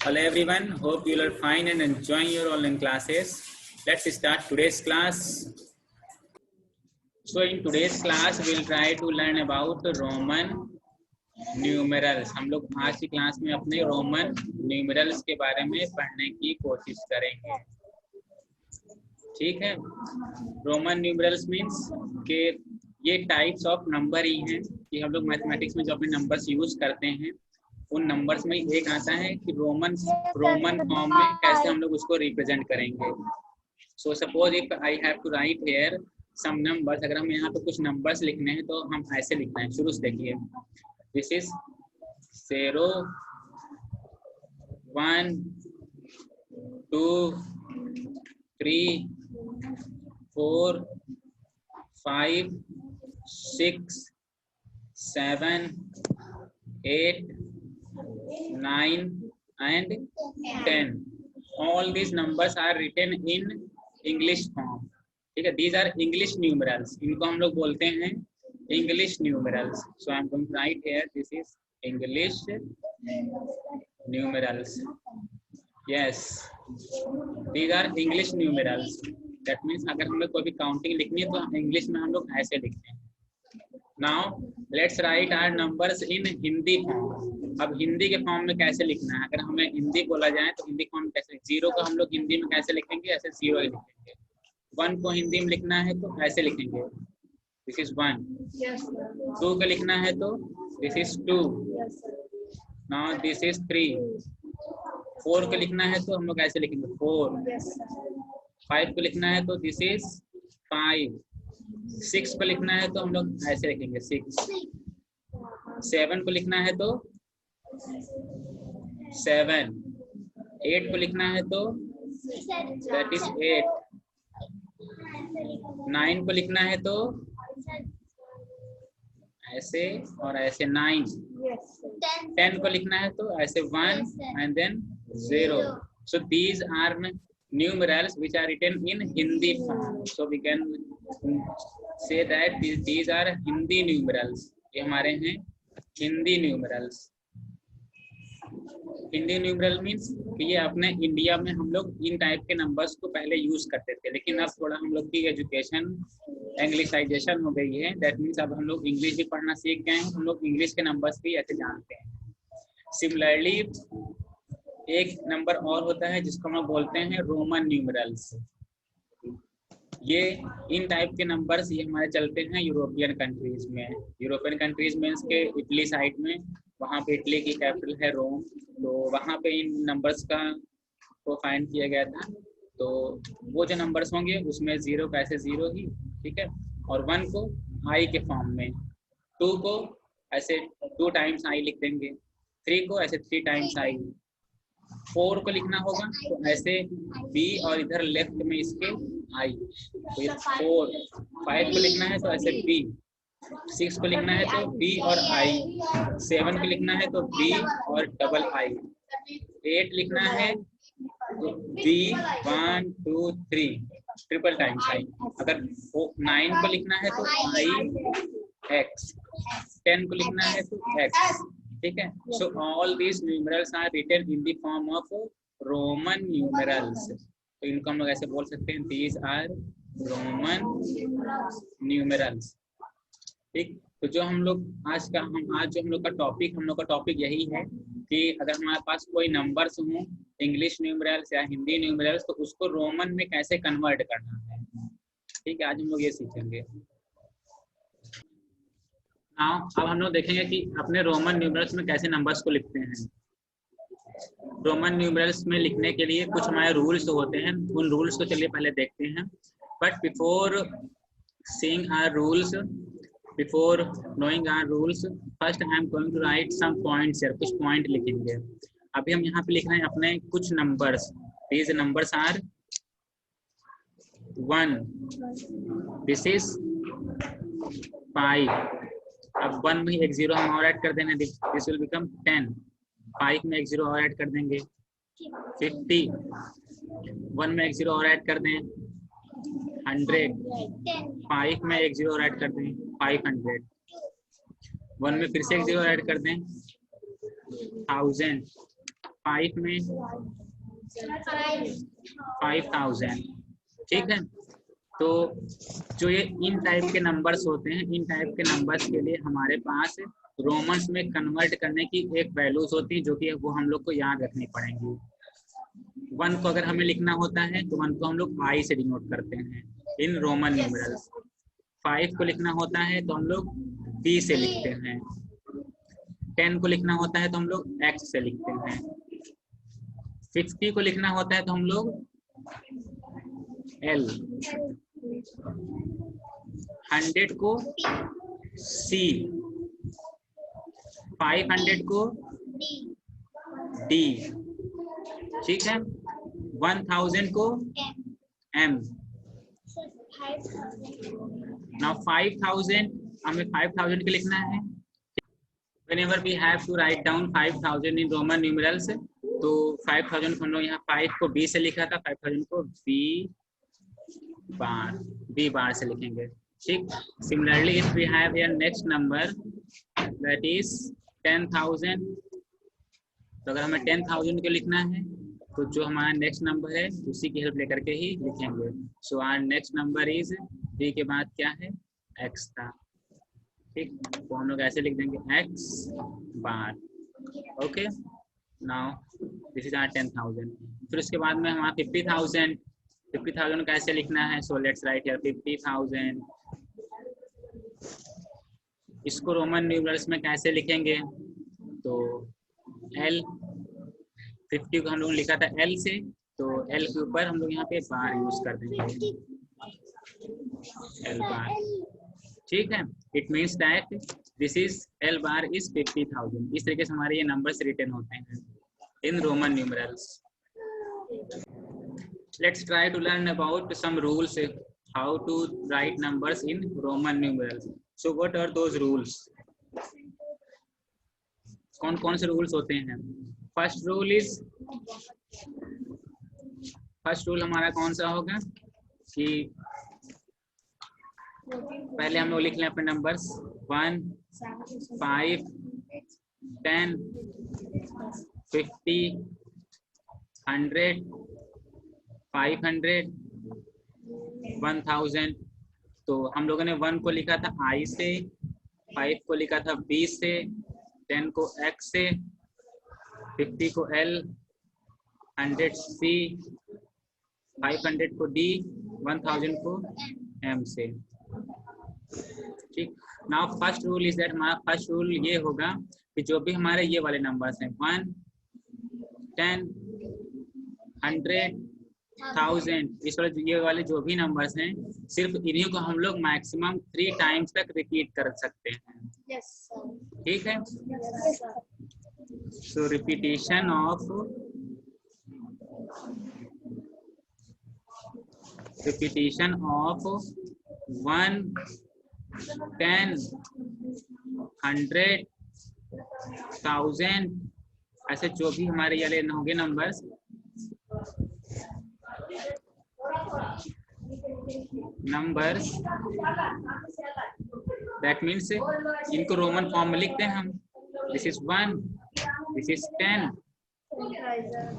Hello everyone, hope you are fine and enjoying your online classes. Let's start today's class. So in today's class, we'll try to learn about Roman numerals. हम लोग आज की class में अपने Roman numerals के बारे में पढ़ने की कोशिश करेंगे। ठीक है, रोमन न्यूमरल्स मीन्स के ये टाइप्स ऑफ नंबर ही हैं कि हम लोग मैथमेटिक्स में जो अपने नंबर्स यूज करते हैं उन नंबर्स में एक आता है कि रोमन फॉर्म में कैसे हम लोग उसको रिप्रेजेंट करेंगे। So suppose if I have to write here some numbers, अगर हम यहाँ पे कुछ नंबर्स लिखने हैं तो हम ऐसे लिखना है। शुरू से देखिए, this is 0 1 2 3 4 5 6 7 8 9 and 10. All these numbers are written in English form. ठीक है, these are English numerals. इनको हम लोग बोलते हैं English numerals. So I am going to write here. This is English numerals. Yes, these are English numerals. That means अगर हमें कोई भी काउंटिंग लिखनी है तो इंग्लिश में हम लोग ऐसे लिखते हैं। Now let's write our numbers in Hindi form. अब हिंदी के फॉर्म में कैसे लिखना है, अगर हमें हिंदी बोला जाए तो हिंदी फॉर्म में कैसे, 0 को हम लोग हिंदी में कैसे लिखेंगे, ऐसे 0 लिखेंगे। 1 को हिंदी में लिखना है तो ऐसे लिखेंगे, दिस इज 1। 2 को लिखना है तो this is 2। Now this is 3। 4 को लिखना है तो हम लोग ऐसे लिखेंगे 4। 5 को लिखना है तो दिस इज 5। 6 को लिखना है तो हम लोग ऐसे लिखेंगे 6। 7 को लिखना है तो 7। 8 को लिखना है तो दैट इज 8। 9 को लिखना है तो ऐसे और ऐसे 9। 10 को लिखना है तो ऐसे 1 and then 0. So these are numerals which are written in Hindi form. So we can say that these are Hindi numerals. ये हमारे हैं Hindi numerals. Hindi numeral means कि ये अपने इंडिया में हम लोग इन टाइप के नंबर्स को पहले यूज करते थे, लेकिन अब थोड़ा हम लोग की एजुकेशन इंग्लिशाइजेशन हो गई है। दैट मीन्स अब हम लोग इंग्लिश भी पढ़ना सीख गए हैं, हम लोग इंग्लिश के नंबर्स भी ऐसे जानते हैं। सिमिलरली एक नंबर और होता है जिसको हम लोग बोलते हैं रोमन न्यूमरल्स। ये इन टाइप के नंबर्स ये हमारे चलते हैं यूरोपियन कंट्रीज में। यूरोपियन कंट्रीज मीन्स के इटली साइड में, वहाँ पे इटली की कैपिटल है रोम, तो वहाँ पे इन नंबर्स का को फाइंड किया गया था। तो वो जो नंबर्स होंगे उसमें 0 का ऐसे 0 ही, ठीक है, और 1 को आई के फॉर्म में, 2 को ऐसे 2 टाइम्स आई लिख देंगे, 3 को ऐसे 3 टाइम्स आई। 4 को लिखना होगा तो ऐसे बी और इधर लेफ्ट में इसके आई, तो ये 4। 5 को लिखना है तो ऐसे बी। 6 को लिखना है तो बी और आई। 7 को लिखना है तो बी और डबल आई। 8 लिखना है तो बी 1 2 3 ट्रिपल टाइम्स आई। अगर 9 को लिखना है तो आई एक्स। 10 को लिखना है तो एक्स, ठीक है। So all these numerals are written in the form of Roman numerals. तो इनको हम लोग ऐसे बोल सकते हैं, दीज आर रोमन न्यूमरल्स। ठीक, तो जो हम लोग आज जो हम लोग का टॉपिक यही है कि अगर हमारे पास कोई नंबर्स हों इंग्लिश न्यूमरल्स या हिंदी न्यूमरल्स, तो उसको रोमन में कैसे कन्वर्ट करना है। ठीक है, आज हम लोग ये सीखेंगे। अब हम लोग देखेंगे कि अपने रोमन न्यूमरल्स में कैसे नंबर्स को लिखते हैं। रोमन न्यूमरल्स में लिखने के लिए कुछ हमारे रूल्स होते हैं, उन रूल्स को चलिए पहले देखते हैं। But before seeing our rules, before knowing our rules, first I am going to write some points here. कुछ पॉइंट लिखेंगे। अभी हम यहाँ पे लिख रहे हैं अपने कुछ numbers. These numbers are 1, this is 5। अब 1 में एक 0 हम और ऐड कर देंगे, दिस विल बिकम 10। 5 में एक 0 और ऐड कर देंगे 50। 1 में एक 0 और ऐड कर दें 100। 5 में एक 0 और ऐड कर दें 500। 1 में फिर से एक 0 ऐड कर दें 1000। 5 में 5000, ठीक है। तो जो ये इन टाइप के नंबर्स होते हैं, इन टाइप के नंबर्स के लिए हमारे पास रोमन्स में कन्वर्ट करने की एक वैल्यूज होती है, जो कि वो हम लोग को याद रखनी पड़ेंगी। 1 को अगर हमें लिखना होता है तो 1 को हम लोग आई से डिनोट करते हैं इन रोमन न्यूमरल्स। 5 को लिखना होता है तो हम लोग बी से लिखते हैं। 10 को लिखना होता है तो हम लोग एक्स से लिखते हैं। 50 को लिखना होता है तो हम लोग एल। 100 को सी, 500 को डी, ठीक है। 1000 को एम। नाउ 5000 हमें 5000 के लिखना है। Whenever we have to write down 5000 in Roman numerals, तो 5000 को हम लोग यहाँ 5 को B से लिखा था, 5000 को B बार से लिखेंगे, ठीक। Similarly, if we have here next number that is 10,000, तो अगर हमें 10,000 को लिखना है तो जो हमारा नेक्स्ट नंबर है उसी की हेल्प लेकर के ही लिखेंगे। So our next number is B के बाद क्या है, X था, ठीक। तो हम लोग ऐसे लिख देंगे X बार, okay. Now this is our 10,000। फिर उसके बाद में हमारा 50,000 कैसे लिखना है, सो लेट्स राइट हियर 50,000। इसको रोमन न्यूमरल्स में कैसे लिखेंगे, तो L, 50 को हम लोग लिखा था L से, तो L के ऊपर हम लोग यहाँ पे बार यूज कर देंगे, L बार, ठीक है। It means that this is L bar is 50,000। इस तरीके से हमारे ये नंबर्स रिटन होते हैं in Roman numerals. Let's try to learn about some rules how to write numbers in Roman numerals. So what are those rules? कौन कौन से रूल्स होते हैं? फर्स्ट रूल हमारा कौन सा होगा कि पहले हम लोग लिख लें अपने नंबर्स 1, 5, 10, 50, 100, 500, 1000। तो हम लोगों ने 1 को लिखा था I से, 5 को लिखा था B से, 10 को X से, 50 को L, 100 C, 500 को D, 1000 को M से, ठीक। Now first rule is that, हमारा फर्स्ट रूल ये होगा कि जो भी हमारे ये वाले नंबर्स हैं 1, 10, 100, 1000, इस वाले ये वाले जो भी नंबर्स हैं, सिर्फ इन्हीं को हम लोग मैक्सिमम 3 टाइम्स तक रिपीट कर सकते हैं, ठीक है। सो रिपीटेशन ऑफ 1, 10, 100, 1000, ऐसे जो भी हमारे ये होंगे नंबर्स, दैट मीन्स इनको रोमन फॉर्म में लिखते हैं हम। This is 1, this is 10,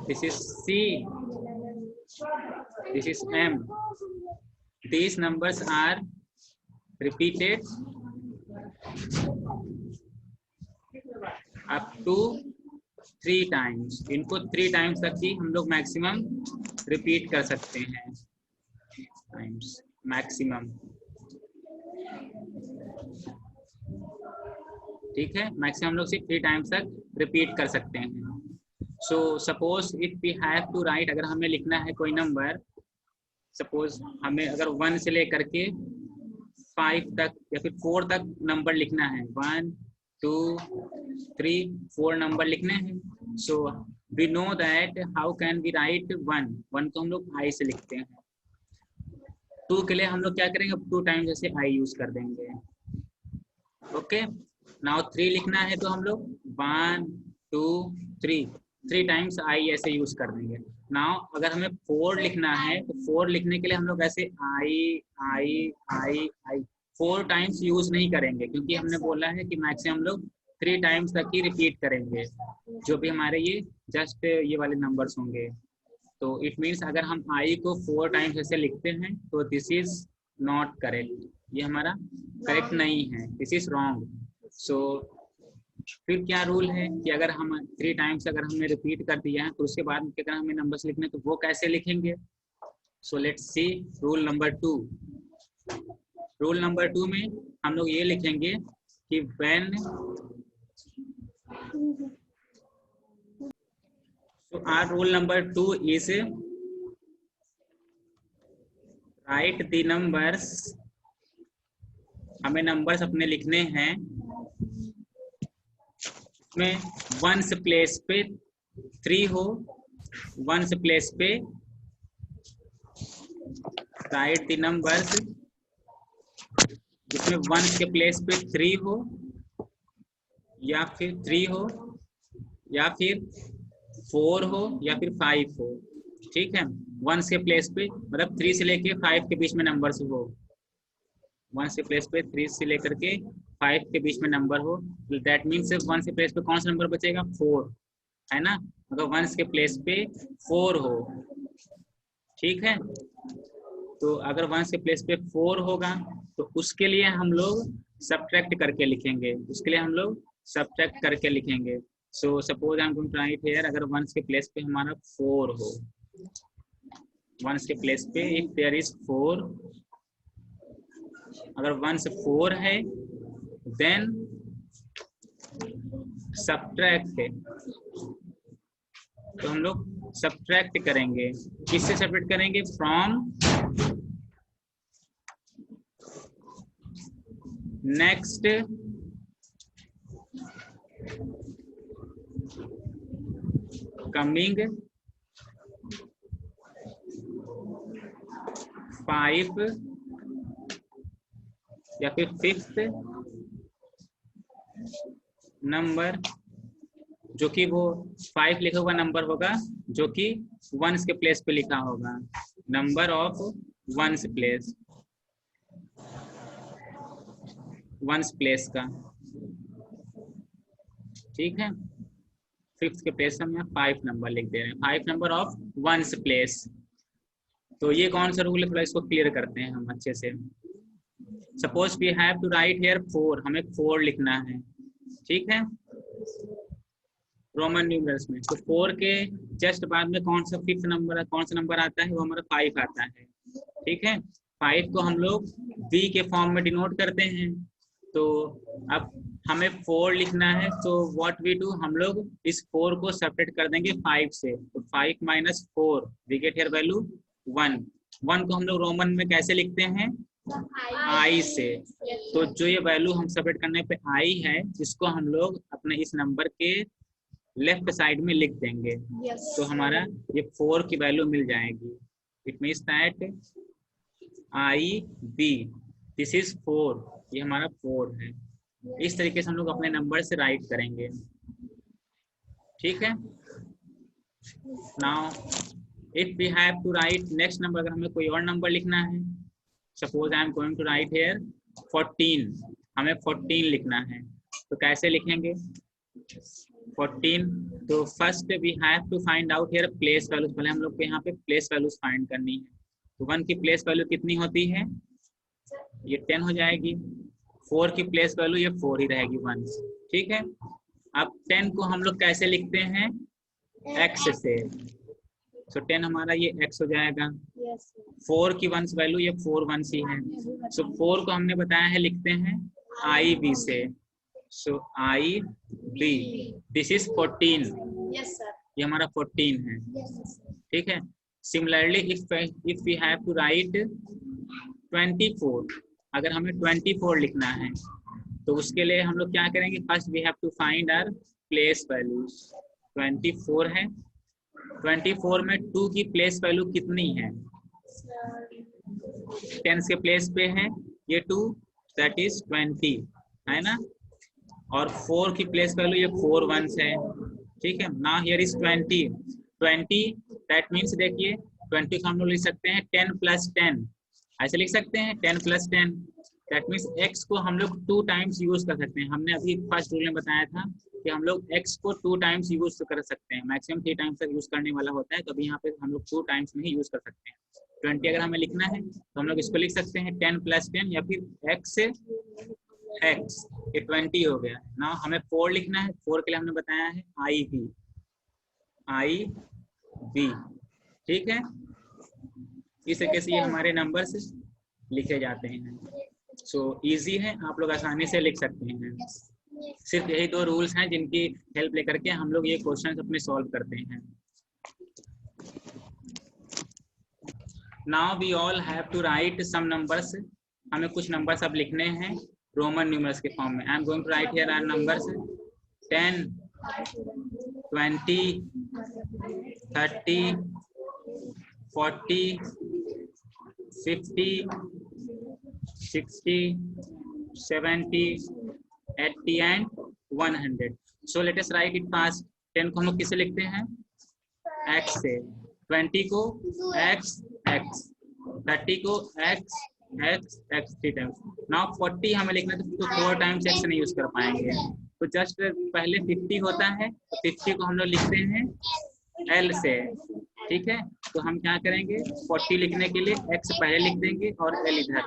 this is C, this is M। These numbers are repeated up to 3 times। इनको 3 टाइम्स तक ही हम लोग मैक्सिमम रिपीट कर सकते हैं, टाइम्स मैक्सिमम, ठीक है। मैक्सिमम हम लोग सिर्फ 3 टाइम्स तक रिपीट कर सकते हैं। So suppose if we have to write, अगर हमें लिखना है कोई नंबर, सपोज हमें अगर 1 से लेकर के 5 तक या फिर 4 तक नंबर लिखना है, 1, 2, 3, 4 नंबर लिखने हैं। So we know that how can we write 1 को हम लोग I से लिखते हैं। 2 के लिए हम लोग क्या करेंगे, 2 टाइम्स जैसे I यूज कर देंगे, ओके। नाउ 3 लिखना है तो हम लोग 1, 2, 3 टाइम्स I ऐसे यूज कर देंगे। नाउ अगर हमें 4 लिखना है तो 4 लिखने के लिए हम लोग ऐसे I 4 टाइम्स यूज नहीं करेंगे, क्योंकि हमने बोला है कि मैक्सिमम लोग 3 टाइम्स तक ही रिपीट करेंगे, जो भी हमारे ये जस्ट ये वाले नंबर्स होंगे। तो इट मीन्स अगर हम आई को 4 टाइम्स ऐसे लिखते हैं तो दिस इज नॉट करेक्ट, ये हमारा करेक्ट नहीं है, दिस इज रॉन्ग। सो फिर क्या रूल है कि अगर हम 3 टाइम्स अगर हमने रिपीट कर दिया है तो उसके बाद अगर हमें नंबर्स लिखने तो वो कैसे लिखेंगे। So let's see rule number 2। Rule number 2 में हम लोग ये लिखेंगे कि when, so our rule number 2 is write the numbers, हमें नंबर्स अपने लिखने हैं में वंस प्लेस पे 3 हो, वंस प्लेस पे राइट द नंबर्स जिसमें वंस के प्लेस पे 3 हो या फिर 3 हो या फिर 4 हो या फिर 5 हो, ठीक है। वंस के प्लेस पे मतलब 3 से लेके 5 के बीच में नंबर्स हो, वंस के प्लेस पे 3 से लेकर के 5 के बीच में नंबर हो, दैट मीन्स वंस के प्लेस पे कौन सा नंबर बचेगा, 4, है ना। अगर वंस के प्लेस पे 4 हो, ठीक है, तो अगर वंस के प्लेस पे 4 होगा तो उसके लिए हम लोग सब्ट्रैक्ट करके लिखेंगे, उसके लिए हम लोग सब्ट्रैक्ट करके लिखेंगे। So suppose I am going to write here, अगर वंस के प्लेस पे हमारा 4 हो, वंस के प्लेस पे इफ देयर इज 4, अगर वंस 4 है देन सब्ट्रैक्ट, तो हम लोग सब्ट्रैक्ट करेंगे, किससे सब्ट्रैक्ट करेंगे, फ्रॉम नेक्स्ट कमिंग 5 या फिर 5th नंबर, जो कि वो 5 लिखा हुआ नंबर होगा जो कि वंस के प्लेस पे लिखा होगा, number of ones place, ones place का, ठीक है। 5th के प्लेस हम यहाँ 5 नंबर लिख दे रहे हैं, 5 नंबर ऑफ वंस प्लेस। तो ये कौन सा रूल है, थोड़ा इसको क्लियर करते हैं हम अच्छे से। Suppose we have to write here 4, हमें 4 लिखना है, ठीक है, रोमन न्यूमरल्स में। तो 4 के जस्ट बाद में कौन सा 5th नंबर, कौन सा नंबर आता है, वो हमारा 5 आता है, ठीक है। 5 को हम लोग V के फॉर्म में डिनोट करते हैं। तो अब हमें 4 लिखना है, तो व्हाट वी डू, हम लोग इस 4 को सेपरेट कर देंगे 5 से, तो 5 - 4 वी गेट हियर वैल्यू 1। 1 को हम लोग रोमन में कैसे लिखते हैं, I से। तो जो ये वैल्यू हम सेपरेट करने पे I है, जिसको हम लोग अपने इस नंबर के लेफ्ट साइड में लिख देंगे, तो हमारा ये 4 की वैल्यू मिल जाएगी। It means that IB, this is 4, ये हमारा 4 है। इस तरीके से हम लोग अपने नंबर से राइट करेंगे, ठीक है। Now if we have to write next number, अगर हमें कोई और नंबर लिखना है, suppose I am going to write here 14, हमें 14 लिखना है, तो कैसे लिखेंगे 14, तो first we have to find out here place values, पहले हम लोग को यहाँ पे प्लेस वैल्यूज फाइंड करनी है। तो 1 की प्लेस वैल्यू कितनी होती है, ये 10 हो जाएगी। 4 की प्लेस वैल्यू ये 4 ही रहेगी, 1, ठीक है। अब 10 को हम लोग कैसे लिखते हैं, x से, सो 10 हमारा ये x हो जाएगा। 4 की वंस वैल्यू ये 4 वंस ही है, सो 4 को हमने बताया है लिखते हैं IB से, सो IB, दिस इज 14, ये हमारा 14 है, ठीक है। Similarly if we have to write 24, अगर हमें 24 लिखना है, तो उसके लिए हम लोग क्या करेंगे, first we have to find our place values. 24 है, 24 में 2 की प्लेस वैल्यू कितनी है, 10 के प्लेस पे है ये 2, दैट इज 20, है ना। और 4 की प्लेस वैल्यू ये 4 वंस है, ठीक है। Now here is 20, that means देखिए 20 को हम लोग लिख सकते हैं 10 + 10, ऐसे लिख सकते हैं 10 + 10, दैट मीन्स x को हम लोग 2 टाइम्स यूज कर सकते हैं। हमने अभी फर्स्ट रूल में बताया था कि हम लोग x को 2 टाइम्स यूज कर सकते हैं, मैक्सिमम 3 टाइम्स तक यूज करने वाला होता है, तो अभी यहाँ पे हम लोग 2 टाइम्स नहीं यूज कर सकते हैं। 20 अगर हमें लिखना है तो हम लोग इसको लिख सकते हैं 10 + 10 या फिर x से x, ये 20 हो गया। ना हमें 4 लिखना है, 4 के लिए हमने बताया है IB, ठीक है। इस तरीके से ये हमारे नंबर्स लिखे जाते हैं। सो इजी है, आप लोग आसानी से लिख सकते हैं। सिर्फ यही 2 रूल्स हैं जिनकी हेल्प लेकर के हम लोग ये क्वेश्चन अपने सॉल्व करते हैं। Now we all have to write some numbers, हमें कुछ नंबर्स अब लिखने हैं रोमन न्यूमरल्स के फॉर्म में। I am going to write here our numbers 10, 20, 30, 40, 50, 60, 70, 80 and 100. So let us write it fast. 10 को हम लोग किससे लिखते हैं? x से। 20 को x x, 30 को x x x 3 times. Now 40 हमें लिखना है तो 4 टाइम्स x नहीं यूज कर पाएंगे, तो जस्ट पहले 50 होता है तो 50 को हम लोग लिखते हैं l से, ठीक है। तो हम क्या करेंगे, 40 लिखने के लिए x पहले लिख देंगे और l इधर,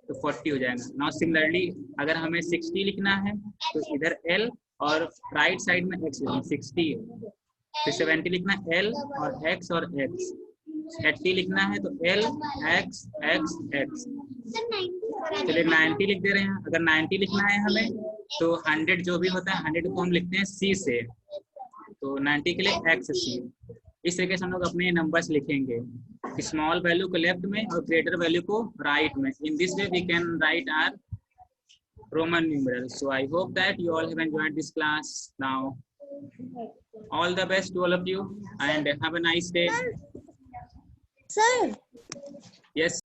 तो 40 हो जाएगा। नाउ सिमिलरली अगर हमें 60 लिखना है तो इधर l और राइट साइड में x लिखना 60, फिर 70 लिखना l और x और x, 80 लिखना है तो l x x x, चलिए 90 लिख दे रहे हैं। अगर 90 लिखना है हमें तो 100 जो भी होता है 100 को हम लिखते हैं c से, तो 90 के लिए x c। इस तरीके से हम लोग अपने नंबर्स लिखेंगे, स्मॉल वैल्यू को लेफ्ट में और ग्रेटर वैल्यू को राइट में। In this way we can write our Roman numerals. So I hope that you all have enjoyed this class. Now, all the best to all of you and have a nice day. Sir. Yes.